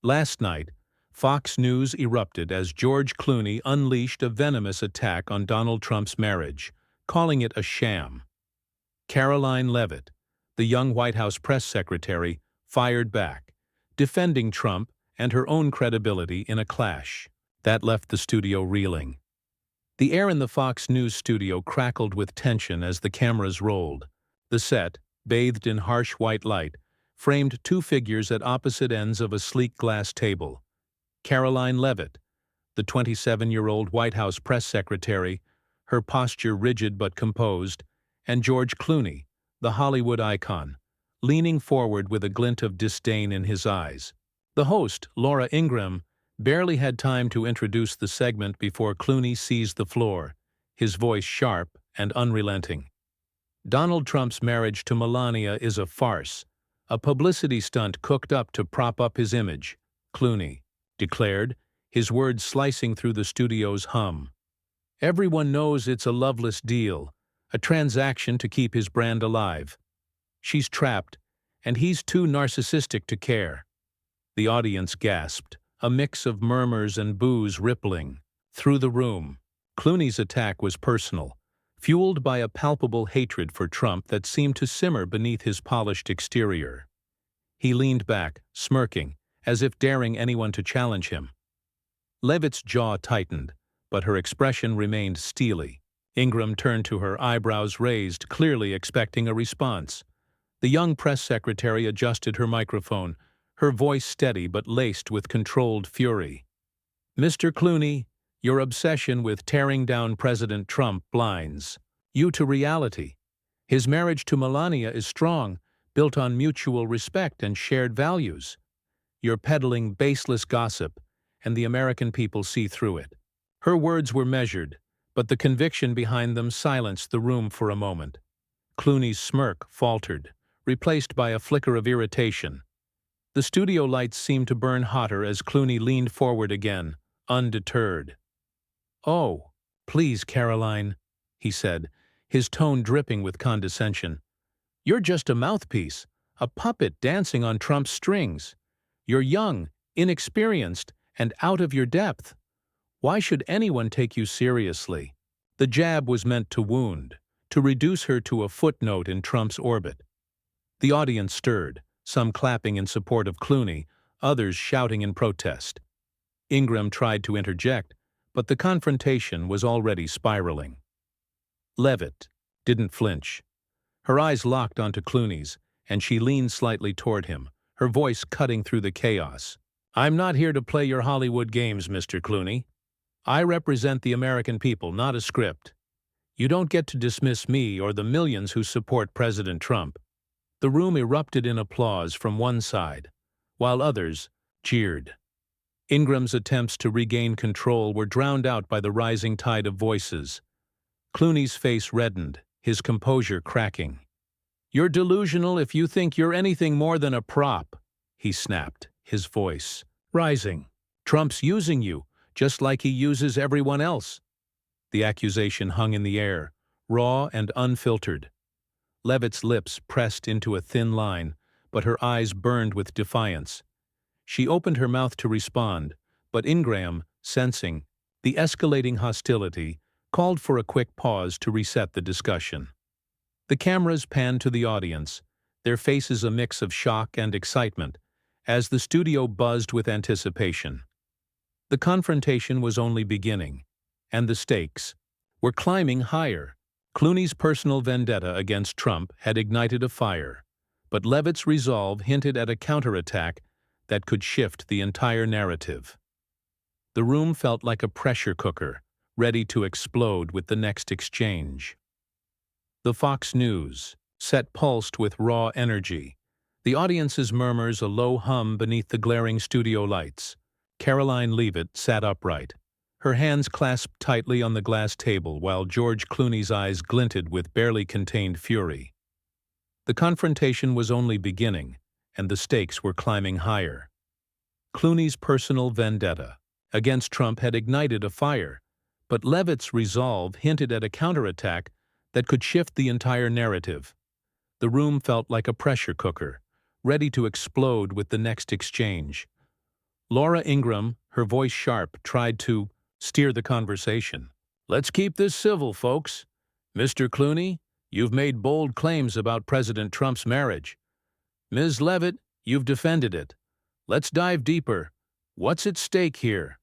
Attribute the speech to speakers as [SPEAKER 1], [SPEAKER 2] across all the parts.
[SPEAKER 1] Last night, Fox News erupted as George Clooney unleashed a venomous attack on Donald Trump's marriage, calling it a sham. Karoline Leavitt, the young White House press secretary, fired back, defending Trump and her own credibility in a clash that left the studio reeling. The air in the Fox News studio crackled with tension as the cameras rolled. The set, bathed in harsh white light, framed two figures at opposite ends of a sleek glass table. Karoline Leavitt, the 27-year-old White House press secretary, her posture rigid but composed, and George Clooney, the Hollywood icon, leaning forward with a glint of disdain in his eyes. The host, Laura Ingraham, barely had time to introduce the segment before Clooney seized the floor, his voice sharp and unrelenting. Donald Trump's marriage to Melania is a farce, a publicity stunt cooked up to prop up his image, Clooney declared, his words slicing through the studio's hum. Everyone knows it's a loveless deal, a transaction to keep his brand alive. She's trapped, and he's too narcissistic to care. The audience gasped, a mix of murmurs and boos rippling through the room. Clooney's attack was personal, fueled by a palpable hatred for Trump that seemed to simmer beneath his polished exterior. He leaned back, smirking, as if daring anyone to challenge him. Leavitt's jaw tightened, but her expression remained steely. Ingraham turned to her, eyebrows raised, clearly expecting a response. The young press secretary adjusted her microphone, her voice steady but laced with controlled fury. "Mr. Clooney, your obsession with tearing down President Trump blinds you to reality. His marriage to Melania is strong, built on mutual respect and shared values. You're peddling baseless gossip, and the American people see through it." Her words were measured, but the conviction behind them silenced the room for a moment. Clooney's smirk faltered, replaced by a flicker of irritation. The studio lights seemed to burn hotter as Clooney leaned forward again, undeterred. "Oh, please, Karoline," he said, his tone dripping with condescension. "You're just a mouthpiece, a puppet dancing on Trump's strings. You're young, inexperienced, and out of your depth. Why should anyone take you seriously?" The jab was meant to wound, to reduce her to a footnote in Trump's orbit. The audience stirred, some clapping in support of Clooney, others shouting in protest. Ingraham tried to interject, but the confrontation was already spiraling. Leavitt didn't flinch. Her eyes locked onto Clooney's, and she leaned slightly toward him, her voice cutting through the chaos. "I'm not here to play your Hollywood games, Mr. Clooney. I represent the American people, not a script. You don't get to dismiss me or the millions who support President Trump." The room erupted in applause from one side, while others jeered. Ingraham's attempts to regain control were drowned out by the rising tide of voices. Clooney's face reddened, his composure cracking. "You're delusional if you think you're anything more than a prop," he snapped, his voice rising. "Trump's using you, just like he uses everyone else." The accusation hung in the air, raw and unfiltered. Leavitt's lips pressed into a thin line, but her eyes burned with defiance. She opened her mouth to respond, but Ingraham, sensing the escalating hostility, called for a quick pause to reset the discussion. The cameras panned to the audience, their faces a mix of shock and excitement, as the studio buzzed with anticipation. The confrontation was only beginning, and the stakes were climbing higher. Clooney's personal vendetta against Trump had ignited a fire, but Leavitt's resolve hinted at a counterattack that could shift the entire narrative. The room felt like a pressure cooker, ready to explode with the next exchange. The Fox News set pulsed with raw energy, the audience's murmurs a low hum beneath the glaring studio lights. Karoline Leavitt sat upright, her hands clasped tightly on the glass table while George Clooney's eyes glinted with barely contained fury. The confrontation was only beginning, and the stakes were climbing higher. Clooney's personal vendetta against Trump had ignited a fire, but Leavitt's resolve hinted at a counterattack that could shift the entire narrative. The room felt like a pressure cooker, ready to explode with the next exchange. Laura Ingraham, her voice sharp, tried to steer the conversation. "Let's keep this civil, folks. Mr. Clooney, you've made bold claims about President Trump's marriage. Ms. Leavitt, you've defended it. Let's dive deeper. What's at stake here?"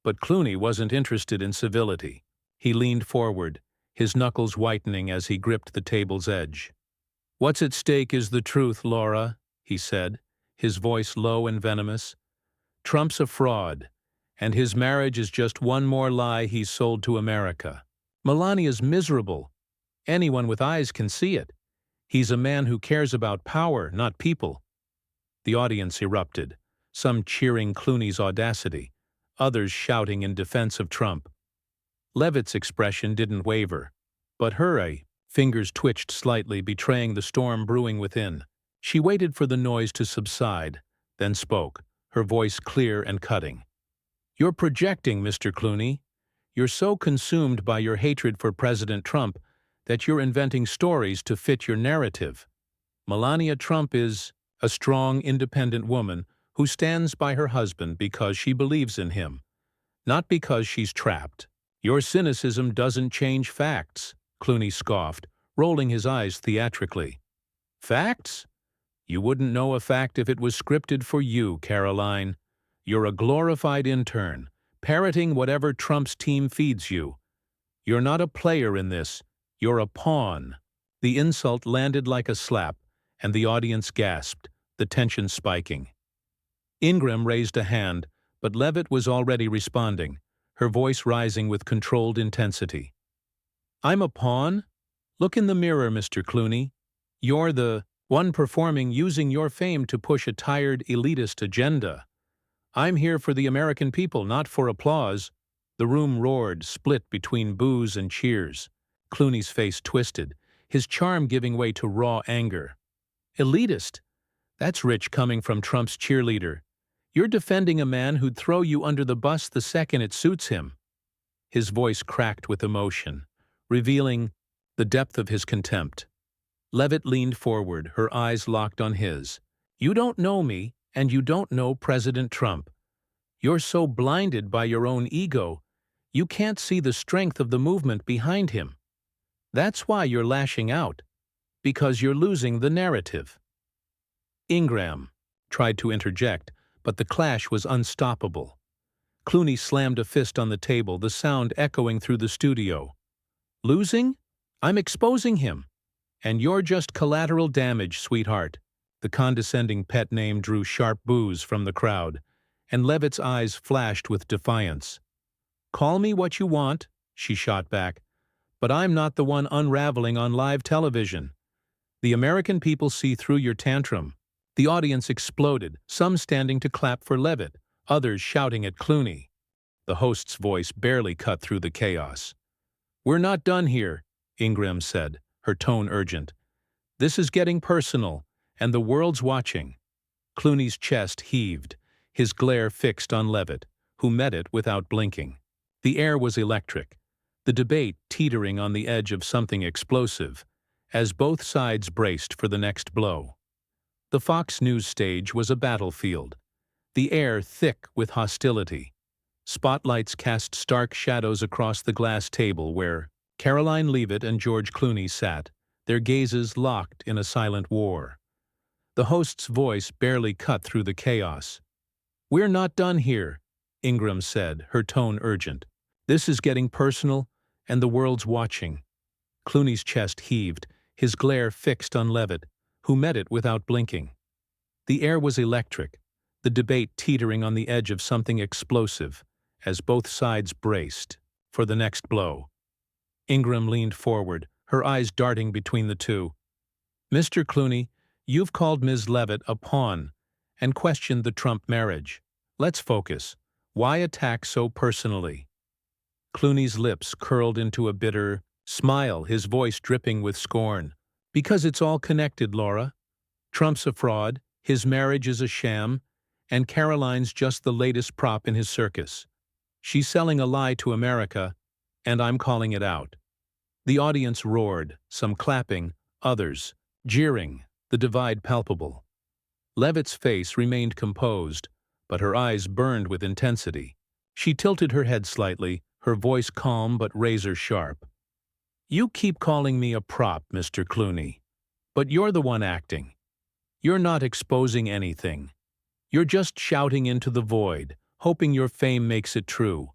[SPEAKER 1] But Clooney wasn't interested in civility. He leaned forward, his knuckles whitening as he gripped the table's edge. "What's at stake is the truth, Laura," he said, his voice low and venomous. "Trump's a fraud, and his marriage is just one more lie he's sold to America. Melania's miserable. Anyone with eyes can see it. He's a man who cares about power, not people." The audience erupted, some cheering Clooney's audacity, others shouting in defense of Trump. Leavitt's expression didn't waver, but her fingers twitched slightly, betraying the storm brewing within. She waited for the noise to subside, then spoke, her voice clear and cutting. "You're projecting, Mr. Clooney. You're so consumed by your hatred for President Trump that you're inventing stories to fit your narrative. Melania Trump is a strong, independent woman who stands by her husband because she believes in him, not because she's trapped. Your cynicism doesn't change facts," Clooney scoffed, rolling his eyes theatrically. "Facts? You wouldn't know a fact if it was scripted for you, Karoline. You're a glorified intern, parroting whatever Trump's team feeds you. You're not a player in this, you're a pawn." The insult landed like a slap, and the audience gasped, the tension spiking. Ingraham raised a hand, but Leavitt was already responding, her voice rising with controlled intensity. "I'm a pawn? Look in the mirror, Mr. Clooney. You're the one performing using your fame to push a tired, elitist agenda. I'm here for the American people, not for applause." The room roared, split between boos and cheers. Clooney's face twisted, his charm giving way to raw anger. "Elitist? That's rich coming from Trump's cheerleader. You're defending a man who'd throw you under the bus the second it suits him." His voice cracked with emotion, revealing the depth of his contempt. Leavitt leaned forward, her eyes locked on his. "You don't know me, and you don't know President Trump. You're so blinded by your own ego, you can't see the strength of the movement behind him. That's why you're lashing out, because you're losing the narrative." Ingraham tried to interject, but the clash was unstoppable. Clooney slammed a fist on the table, the sound echoing through the studio. "Losing? I'm exposing him. And you're just collateral damage, sweetheart." The condescending pet name drew sharp boos from the crowd, and Leavitt's eyes flashed with defiance. "Call me what you want," she shot back, "but I'm not the one unraveling on live television. The American people see through your tantrum." The audience exploded, some standing to clap for Leavitt, others shouting at Clooney. The host's voice barely cut through the chaos. "We're not done here," Ingraham said, her tone urgent. "This is getting personal, and the world's watching." Clooney's chest heaved, his glare fixed on Leavitt, who met it without blinking. The air was electric, the debate teetering on the edge of something explosive, as both sides braced for the next blow. The Fox News stage was a battlefield, the air thick with hostility. Spotlights cast stark shadows across the glass table where Karoline Leavitt and George Clooney sat, their gazes locked in a silent war. The host's voice barely cut through the chaos. "We're not done here," Ingraham said, her tone urgent. "This is getting personal, and the world's watching." Clooney's chest heaved, his glare fixed on Leavitt, who met it without blinking. The air was electric, the debate teetering on the edge of something explosive, as both sides braced for the next blow. Ingraham leaned forward, her eyes darting between the two. "Mr. Clooney, you've called Ms. Leavitt a pawn and questioned the Trump marriage. Let's focus. Why attack so personally?" Clooney's lips curled into a bitter smile, his voice dripping with scorn. "Because it's all connected, Laura. Trump's a fraud, his marriage is a sham, and Karoline's just the latest prop in his circus. She's selling a lie to America, and I'm calling it out." The audience roared, some clapping, others jeering, the divide palpable. Leavitt's face remained composed, but her eyes burned with intensity. She tilted her head slightly, her voice calm but razor-sharp. "You keep calling me a prop, Mr. Clooney. But you're the one acting. You're not exposing anything. You're just shouting into the void, hoping your fame makes it true.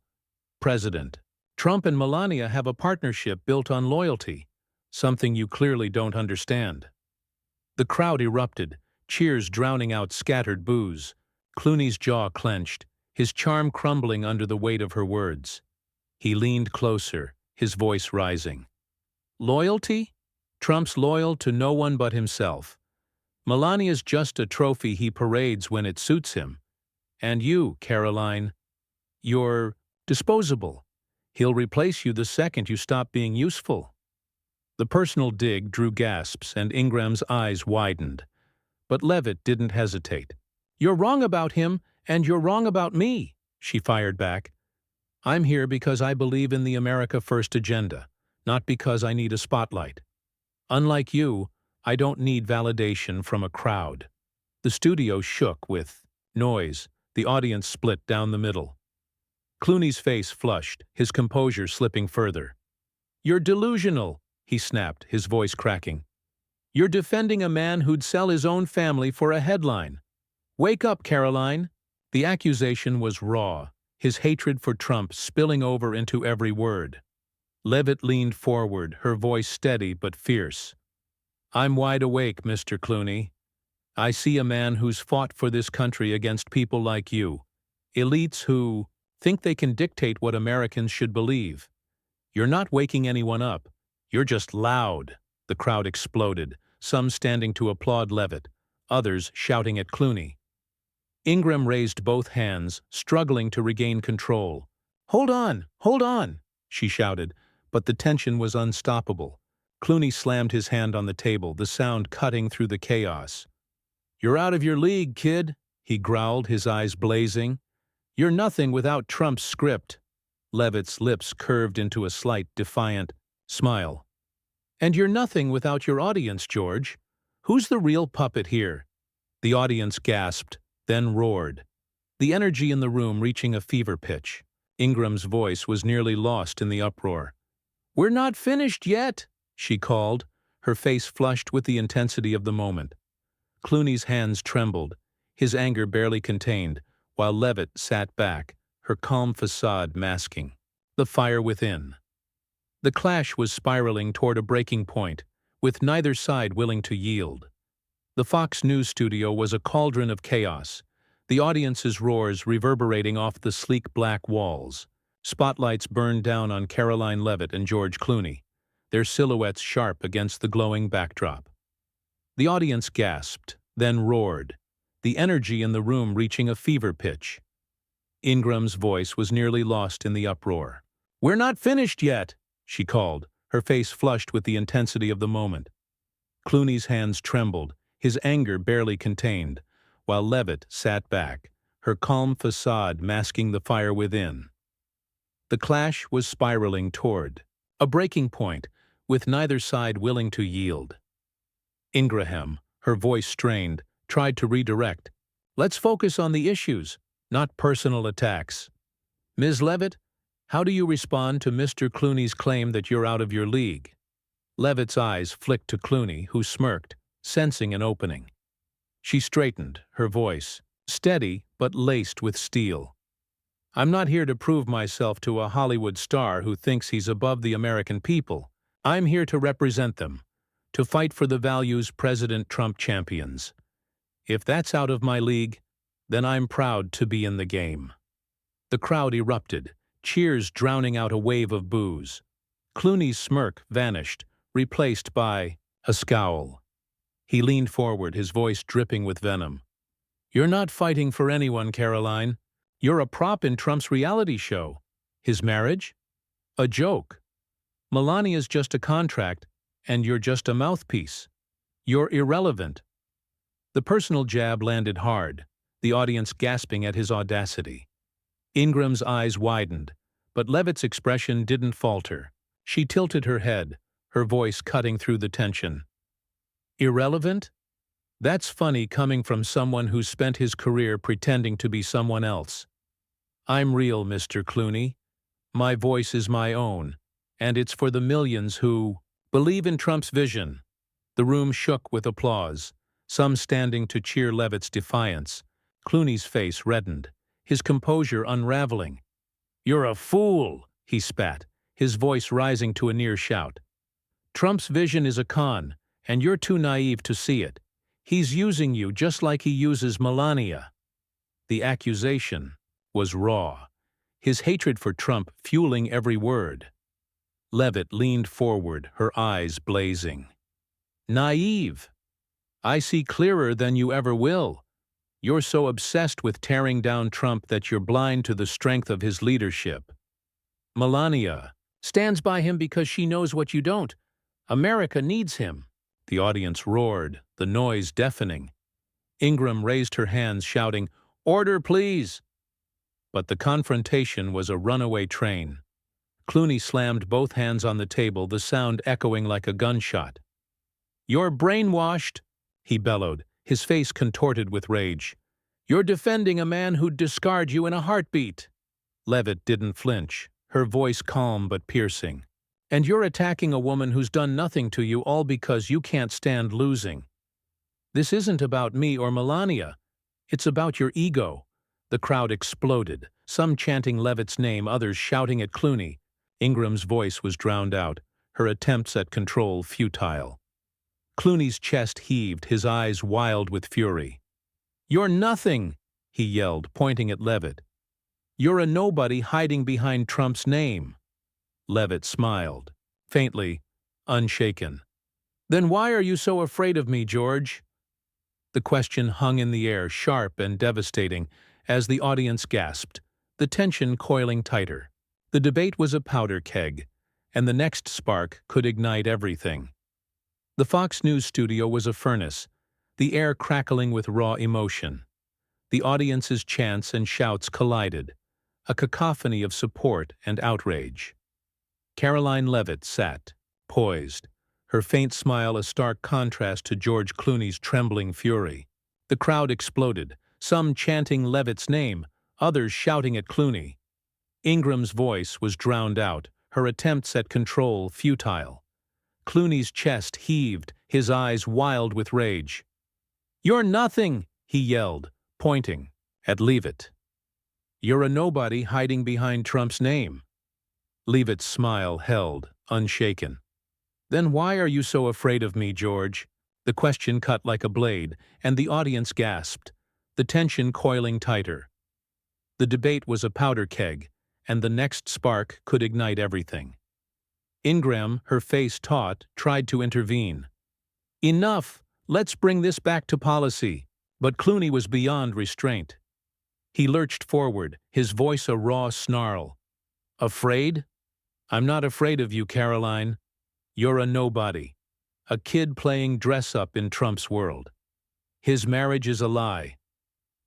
[SPEAKER 1] President, Trump and Melania have a partnership built on loyalty, something you clearly don't understand." The crowd erupted, cheers drowning out scattered boos. Clooney's jaw clenched, his charm crumbling under the weight of her words. He leaned closer, his voice rising. "Loyalty? Trump's loyal to no one but himself. Melania's just a trophy he parades when it suits him. And you, Karoline, you're disposable. He'll replace you the second you stop being useful." The personal dig drew gasps, and Ingram's eyes widened. But Leavitt didn't hesitate. "You're wrong about him, and you're wrong about me," she fired back. "I'm here because I believe in the America First agenda, not because I need a spotlight. Unlike you, I don't need validation from a crowd." The studio shook with noise. The audience split down the middle. Clooney's face flushed, his composure slipping further. "You're delusional," he snapped, his voice cracking. "You're defending a man who'd sell his own family for a headline. Wake up, Karoline." The accusation was raw, his hatred for Trump spilling over into every word. Leavitt leaned forward, her voice steady but fierce. "I'm wide awake, Mr. Clooney. I see a man who's fought for this country against people like you, elites who think they can dictate what Americans should believe. You're not waking anyone up. You're just loud." The crowd exploded, some standing to applaud Leavitt, others shouting at Clooney. Ingram raised both hands, struggling to regain control. Hold on," she shouted, but the tension was unstoppable. Clooney slammed his hand on the table, the sound cutting through the chaos. "You're out of your league, kid," he growled, his eyes blazing. "You're nothing without Trump's script." Leavitt's lips curved into a slight, defiant smile. "And you're nothing without your audience, George. Who's the real puppet here?" The audience gasped, then roared, the energy in the room reaching a fever pitch. Ingram's voice was nearly lost in the uproar. "We're not finished yet," she called, her face flushed with the intensity of the moment. Clooney's hands trembled, his anger barely contained, while Leavitt sat back, her calm facade masking the fire within. The clash was spiraling toward a breaking point, with neither side willing to yield. The Fox News studio was a cauldron of chaos, the audience's roars reverberating off the sleek black walls. Spotlights burned down on Karoline Leavitt and George Clooney, their silhouettes sharp against the glowing backdrop. The audience gasped, then roared, the energy in the room reaching a fever pitch. Ingram's voice was nearly lost in the uproar. "We're not finished yet," she called, her face flushed with the intensity of the moment. Clooney's hands trembled, his anger barely contained, while Leavitt sat back, her calm facade masking the fire within. The clash was spiraling toward a breaking point, with neither side willing to yield. Ingraham, her voice strained, tried to redirect. "Let's focus on the issues, not personal attacks. Ms. Leavitt, how do you respond to Mr. Clooney's claim that you're out of your league?" Leavitt's eyes flicked to Clooney, who smirked, sensing an opening. She straightened, her voice steady but laced with steel. "I'm not here to prove myself to a Hollywood star who thinks he's above the American people. I'm here to represent them, to fight for the values President Trump champions. If that's out of my league, then I'm proud to be in the game." The crowd erupted, cheers drowning out a wave of boos. Clooney's smirk vanished, replaced by a scowl. He leaned forward, his voice dripping with venom. "You're not fighting for anyone, Karoline. You're a prop in Trump's reality show. His marriage? A joke. Melania's just a contract, and you're just a mouthpiece. You're irrelevant." The personal jab landed hard, the audience gasping at his audacity. Ingram's eyes widened, but Leavitt's expression didn't falter. She tilted her head, her voice cutting through the tension. "Irrelevant? That's funny coming from someone who spent his career pretending to be someone else. I'm real, Mr. Clooney. My voice is my own, and it's for the millions who believe in Trump's vision. The room shook with applause, some standing to cheer Leavitt's defiance. Clooney's face reddened, his composure unraveling. "You're a fool," he spat, his voice rising to a near shout. "Trump's vision is a con, and you're too naive to see it. He's using you just like he uses Melania." The accusation was raw, his hatred for Trump fueling every word. Leavitt leaned forward, her eyes blazing. "Naive? I see clearer than you ever will. You're so obsessed with tearing down Trump that you're blind to the strength of his leadership. Melania stands by him because she knows what you don't. America needs him." The audience roared, the noise deafening. Ingram raised her hands, shouting, "Order, please!" But the confrontation was a runaway train. Clooney slammed both hands on the table, the sound echoing like a gunshot. "You're brainwashed," he bellowed, his face contorted with rage. "You're defending a man who'd discard you in a heartbeat." Leavitt didn't flinch, her voice calm but piercing. "And you're attacking a woman who's done nothing to you, all because you can't stand losing. This isn't about me or Melania. It's about your ego." The crowd exploded, some chanting Leavitt's name, others shouting at Clooney. Ingram's voice was drowned out, her attempts at control futile. Clooney's chest heaved, his eyes wild with fury. "You're nothing," he yelled, pointing at Leavitt. "You're a nobody hiding behind Trump's name." Leavitt smiled, faintly, unshaken. "Then why are you so afraid of me, George?" The question hung in the air, sharp and devastating, as the audience gasped, the tension coiling tighter. The debate was a powder keg, and the next spark could ignite everything. The Fox News studio was a furnace, the air crackling with raw emotion. The audience's chants and shouts collided, a cacophony of support and outrage. Karoline Leavitt sat, poised, her faint smile a stark contrast to George Clooney's trembling fury. The crowd exploded, some chanting Leavitt's name, others shouting at Clooney. Ingram's voice was drowned out, her attempts at control futile. Clooney's chest heaved, his eyes wild with rage. "You're nothing," he yelled, pointing at Leavitt. "You're a nobody hiding behind Trump's name." Leavitt's smile held, unshaken. "Then why are you so afraid of me, George?" The question cut like a blade, and the audience gasped, the tension coiling tighter. The debate was a powder keg, and the next spark could ignite everything. Ingram, her face taut, tried to intervene. "Enough! Let's bring this back to policy." But Clooney was beyond restraint. He lurched forward, his voice a raw snarl. "Afraid? I'm not afraid of you, Karoline. You're a nobody, a kid playing dress-up in Trump's world. His marriage is a lie.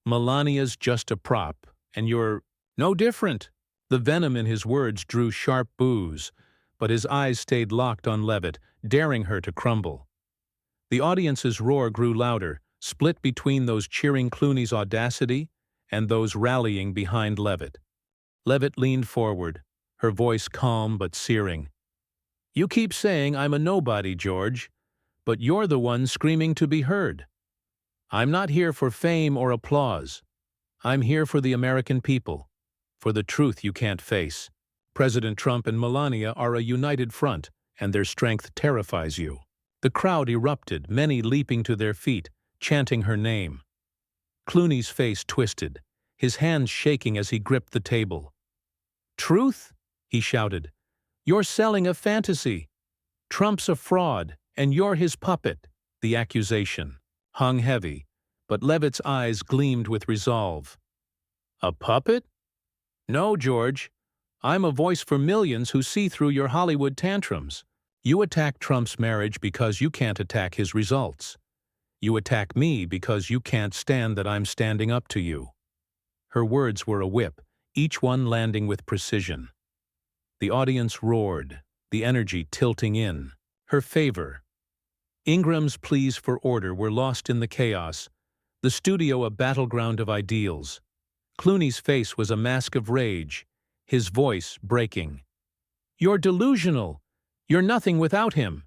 [SPEAKER 1] Melania's just a prop, and you're no different." The venom in his words drew sharp boos, but his eyes stayed locked on Leavitt, daring her to crumble. The audience's roar grew louder, split between those cheering Clooney's audacity and those rallying behind Leavitt. Leavitt leaned forward, her voice calm but searing. "You keep saying I'm a nobody, George, but you're the one screaming to be heard. I'm not here for fame or applause. I'm here for the American people, for the truth you can't face. President Trump and Melania are a united front, and their strength terrifies you." The crowd erupted, many leaping to their feet, chanting her name. Clooney's face twisted, his hands shaking as he gripped the table. "Truth?" he shouted. "You're selling a fantasy. Trump's a fraud, and you're his puppet." The accusation hung heavy, but Leavitt's eyes gleamed with resolve. "A puppet? No, George. I'm a voice for millions who see through your Hollywood tantrums. You attack Trump's marriage because you can't attack his results. You attack me because you can't stand that I'm standing up to you." Her words were a whip, each one landing with precision. The audience roared, the energy tilting in her favor. Ingram's pleas for order were lost in the chaos, the studio a battleground of ideals. Clooney's face was a mask of rage, his voice breaking. "You're delusional! You're nothing without him!"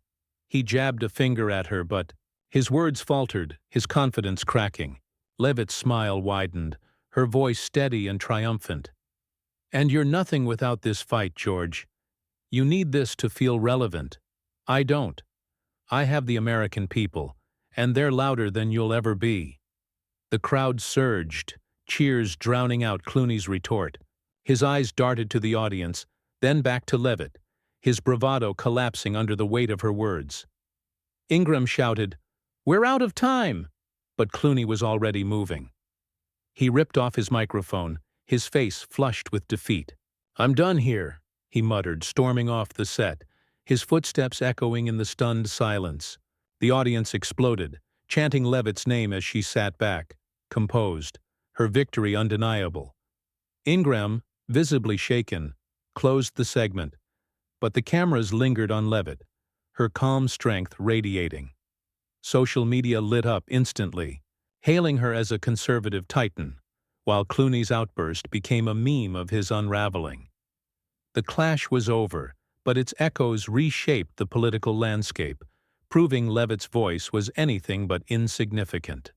[SPEAKER 1] He jabbed a finger at her, but his words faltered, his confidence cracking. Leavitt's smile widened, her voice steady and triumphant. "And you're nothing without this fight, George. You need this to feel relevant. I don't. I have the American people, and they're louder than you'll ever be." The crowd surged, cheers drowning out Clooney's retort. His eyes darted to the audience, then back to Leavitt, his bravado collapsing under the weight of her words. Ingram shouted, "We're out of time!" But Clooney was already moving. He ripped off his microphone, his face flushed with defeat. "I'm done here," he muttered, storming off the set, his footsteps echoing in the stunned silence. The audience exploded, chanting Leavitt's name as she sat back, composed, her victory undeniable. Ingram, visibly shaken, closed the segment, but the cameras lingered on Leavitt, her calm strength radiating. Social media lit up instantly, hailing her as a conservative titan, while Clooney's outburst became a meme of his unraveling. The clash was over, but its echoes reshaped the political landscape, proving Leavitt's voice was anything but insignificant.